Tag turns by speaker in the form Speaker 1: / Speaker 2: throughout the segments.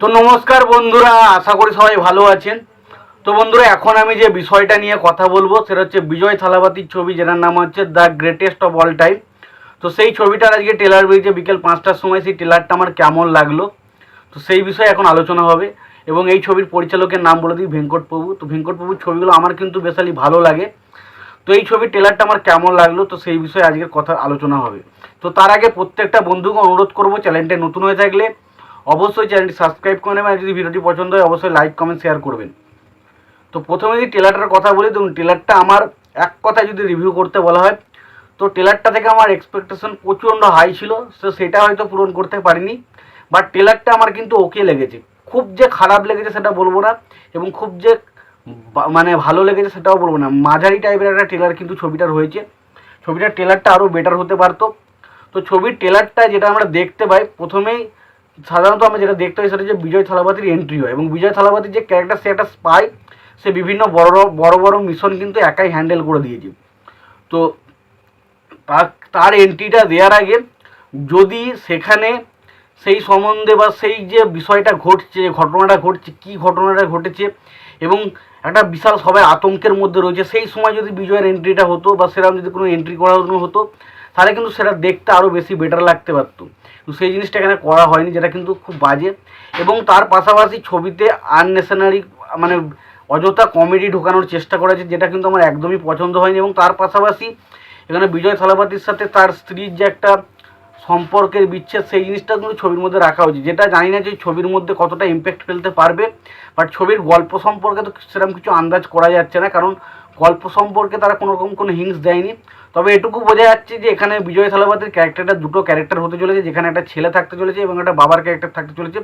Speaker 1: তো নমস্কার বন্ধুরা, আশা করি সবাই ভালো আছেন। তো বন্ধুরা, এখন আমি যে বিষয়টা নিয়ে কথা বলবো সেটা হচ্ছে বিজয় থালাপতির ছবি, যেটার নাম হচ্ছে the greatest of all time. তো সেই ছবিটার আজকে ট্রেলার বেরিয়েছে বিকেল 5টার সময়। সেই ট্রেলারটা আমার কেমন লাগলো, তো সেই বিষয়ে এখন আলোচনা হবে। এবং এই ছবির পরিচালকের নাম বলে দিই, ভেঙ্কট প্রভু। তো ভেঙ্কট প্রভুর ছবিগুলো আমার কিন্তু বেশালি ভালো লাগে। তো এই ছবির ট্রেলারটা আমার কেমন লাগলো, তো সেই বিষয়ে আজকের কথা আলোচনা হবে। তো তার আগে প্রত্যেকটা বন্ধুকে অনুরোধ করবো, চ্যানেলটা নতুন হয়ে থাকলে অবশ্যই চ্যানেলটি সাবস্ক্রাইব করে নেবেন, আর যদি ভিডিওটি পছন্দ হয় অবশ্যই লাইক কমেন্ট শেয়ার করবেন। তো প্রথমে যদি ট্রেলারটার কথা বলি, দেখুন ট্রেলারটা আমার এক কথায় যদি রিভিউ করতে বলা হয়, তো ট্রেলারটা থেকে আমার এক্সপেকটেশন প্রচণ্ড হাই ছিল, তো সেটা হয়তো পূরণ করতে পারিনি। বাট ট্রেলারটা আমার কিন্তু ওকে লেগেছে। খুব যে খারাপ লেগেছে সেটা বলবো না, এবং খুব যে মানে ভালো লেগেছে সেটাও বলবো না, মাঝারি টাইপের একটা ট্রেলার কিন্তু ছবিটার হয়েছে। ছবিটার ট্রেলারটা আরও বেটার হতে পারতো। তো ছবির ট্রেলারটা যেটা আমরা দেখতে পাই, প্রথমেই সাধারণত আমরা যেটা দেখতে পাই সেটা হচ্ছে বিজয় থালাপতির এন্ট্রি হয়, এবং বিজয় থালাপতির যে ক্যারেক্টার, সে একটা স্পাই। সে বিভিন্ন বড় বড় বড় মিশন কিন্তু একাই হ্যান্ডেল করে দিয়েছে। তো তার এন্ট্রিটা দেওয়ার আগে যদি সেখানে সেই সম্বন্ধে বা সেই যে বিষয়টা ঘটছে, ঘটনাটা ঘটছে, কী ঘটনাটা ঘটেছে, এবং একটা বিশাল সবাই আতঙ্কের মধ্যে রয়েছে, সেই সময় যদি বিজয়ের এন্ট্রিটা হতো বা সেরকম যদি কোনো এন্ট্রি করানো হতো, তাহলে কিন্তু সেটা দেখতে আরও বেশি বেটার লাগতে পারতো। তো সেই জিনিসটা এখানে করা হয়নি, যেটা কিন্তু খুব বাজে। এবং তার পাশাপাশি ছবিতে আননেসেসারি মানে অযথা কমেডি ঢোকানোর চেষ্টা করেছে, যেটা কিন্তু আমার একদমই পছন্দ হয়নি। এবং তার পাশাপাশি এখানে বিজয় থালাপতির সাথে তার স্ত্রীর যে একটা সম্পর্কের বিচ্ছেদ, সেই জিনিসটা কিন্তু ছবির মধ্যে রাখা উচিত, যেটা জানি না যে ছবির মধ্যে কতটা ইম্প্যাক্ট ফেলতে পারবে। বাট ছবির গল্প সম্পর্কে তো সেরকম কিছু আন্দাজ করা যাচ্ছে না, কারণ গল্প সম্পর্কে তারা কোনো রকম কোনো হিংস দেয়নি। তবে এটুকু বোঝা যাচ্ছে যে এখানে বিজয় থালাপতির ক্যারেক্টারটা দুটো ক্যারেক্টার হতে চলেছে, যেখানে একটা ছেলে থাকতে চলেছে এবং একটা বাবার ক্যারেক্টার থাকতে চলেছে।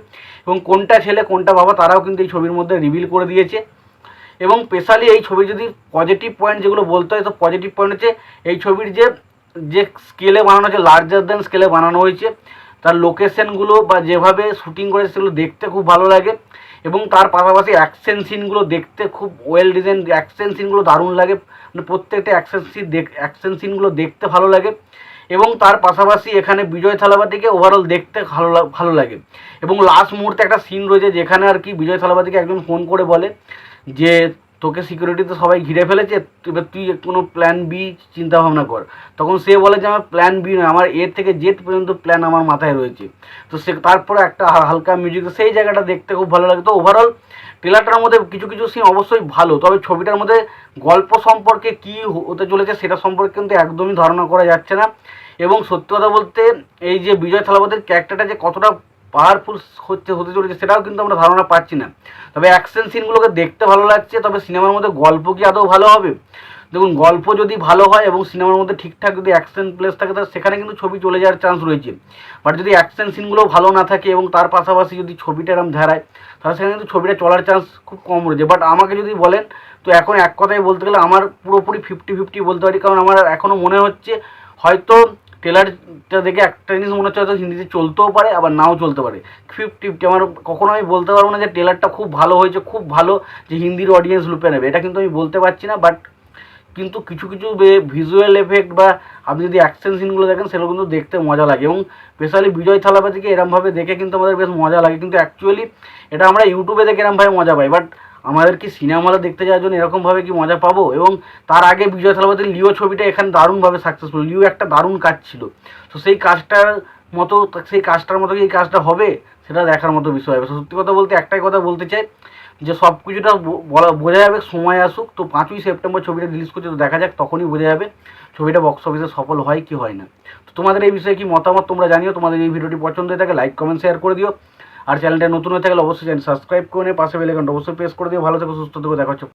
Speaker 1: এবং কোনটা ছেলে কোনটা বাবা তারাও কিন্তু এই ছবির মধ্যে রিভিল করে দিয়েছে। এবং স্পেশালি এই ছবির যদি পজিটিভ পয়েন্ট যেগুলো বলতে হয়, তো পজিটিভ পয়েন্ট হচ্ছে এই ছবির যে যে স্কেলে বানানো হয়েছে, লার্জার দ্যান স্কেলে বানানো হয়েছে, তার লোকেশনগুলো বা যেভাবে শুটিং করেছে সেগুলো দেখতে খুব ভালো লাগে। এবং তার পাশাপাশি অ্যাকশন সিনগুলো দেখতে খুব ওয়েল ডিজাইন, অ্যাকশন সিনগুলো দারুণ লাগে, মানে প্রত্যেকটা অ্যাকশন সিনগুলো দেখতে ভালো লাগে। এবং তার পাশাপাশি এখানে বিজয় থালাপতিকে ওভারঅল দেখতে ভালো লাগে। এবং লাস্ট মুহূর্তে একটা সিন রয়েছে যেখানে আর কি বিজয় থালাপতিকে একজন ফোন করে বলে যে তোকে সিকিউরিটিতে সবাই ঘিরে ফেলেছে, এবার তুই কোনো প্ল্যান বি চিন্তা ভাবনা কর। তখন সে বলে যে আমার প্ল্যান বি নয়, আমার এ থেকে জেড পর্যন্ত প্ল্যান আমার মাথায় রয়েছে। তো সে তারপরে একটা হালকা মিউজিক, সেই জায়গাটা দেখতে খুব ভালো লাগে। তো ওভারঅল ট্রেলারটার মধ্যে কিছু কিছু সিন অবশ্যই ভালো, তবে ছবিটার মধ্যে গল্প সম্পর্কে কী হতে চলেছে সেটা সম্পর্কে কিন্তু একদমই ধারণা করা যাচ্ছে না। এবং সত্যি কথা বলতে এই যে বিজয় থালাপতির ক্যারেক্টারটা যে কতটা পাওয়ারফুল হতে চলেছে সেটাও কিন্তু আমরা ধারণা পাচ্ছি না। তবে অ্যাকশন সিনগুলোকে দেখতে ভালো লাগছে, তবে সিনেমার মধ্যে গল্প কি আদৌ ভালো হবে? দেখুন, গল্প যদি ভালো হয় এবং সিনেমার মধ্যে ঠিকঠাক যদি অ্যাকশন প্লেস থাকে, তাহলে সেখানে কিন্তু ছবি চলে যাওয়ার চান্স রয়েছে। বাট যদি অ্যাকশন সিনগুলো ভালো না থাকে এবং তার পাশাপাশি যদি ছবিটা এরকম ধারায়, তাহলে সেখানে কিন্তু ছবিটা চলার চান্স খুব কম রয়েছে। বাট আমাকে যদি বলেন, তো এখন এক কথায় বলতে গেলে আমার পুরোপুরি 50-50 বলতে পারি, কারণ আমার এখনও মনে হচ্ছে হয়তো ট্রেলারটা দেখে একটা জিনিস মনে হচ্ছে হয়তো হিন্দিতে চলতেও পারে, আবার নাও চলতে পারে। 50-50 আমার কখনো আমি বলতে পারবো না যে ট্রেলারটা খুব ভালো হয়েছে, খুব ভালো যে হিন্দির অডিয়েন্স লুপে নেবে, এটা কিন্তু আমি বলতে পারছি না। বাট কিন্তু কিছু কিছু ভিজুয়াল এফেক্ট বা আপনি যদি অ্যাকশন সিনগুলো দেখেন সেগুলো কিন্তু দেখতে মজা লাগে। এবং স্পেশালি বিজয় থালাপতিকে এরমভাবে দেখে কিন্তু আমাদের বেশ মজা লাগে, কিন্তু অ্যাকচুয়ালি এটা আমরা ইউটিউবে দেখে এরমভাবে মজা পাই। বাট আমাদের কি সিনেমা হলে দেখতে যাওয়ার জন্য এরকমভাবে কি মজা পাবো? এবং তার আগে বিজয় থালাপতির লিও ছবিটা এখানে দারুণভাবে সাকসেসফুল, লিও একটা দারুণ কাজ ছিল। তো সেই কাজটার মতো কি এই কাজটা হবে, সেটা দেখার মতো বিষয় হবে। সত্যি কথা বলতে একটাই কথা বলতে চাই, যে সব কিছুটা বোঝা যাবে, সময় আসুক। তো 5ই সেপ্টেম্বর ছবিটা রিলিজ করছে, তো দেখা যাক, তখনই বোঝা যাবে ছবিটা বক্স অফিসে সফল হয় কি হয় না। তো তোমাদের এই বিষয়ে কি মতামত তোমরা জানিও। তোমাদের এই ভিডিওটি পছন্দ হয়ে থাকে লাইক কমেন্ট শেয়ার করে দিও, আর চ্যানেলটা নতুন হয়ে থাকলে অবশ্যই চ্যানেল সাবস্ক্রাইব করে নিয়ে পাশে বেল আইকনটা অবশ্যই প্রেস করে দিও। ভালো থেকো, সুস্থ থেকো, দেখা হচ্ছে।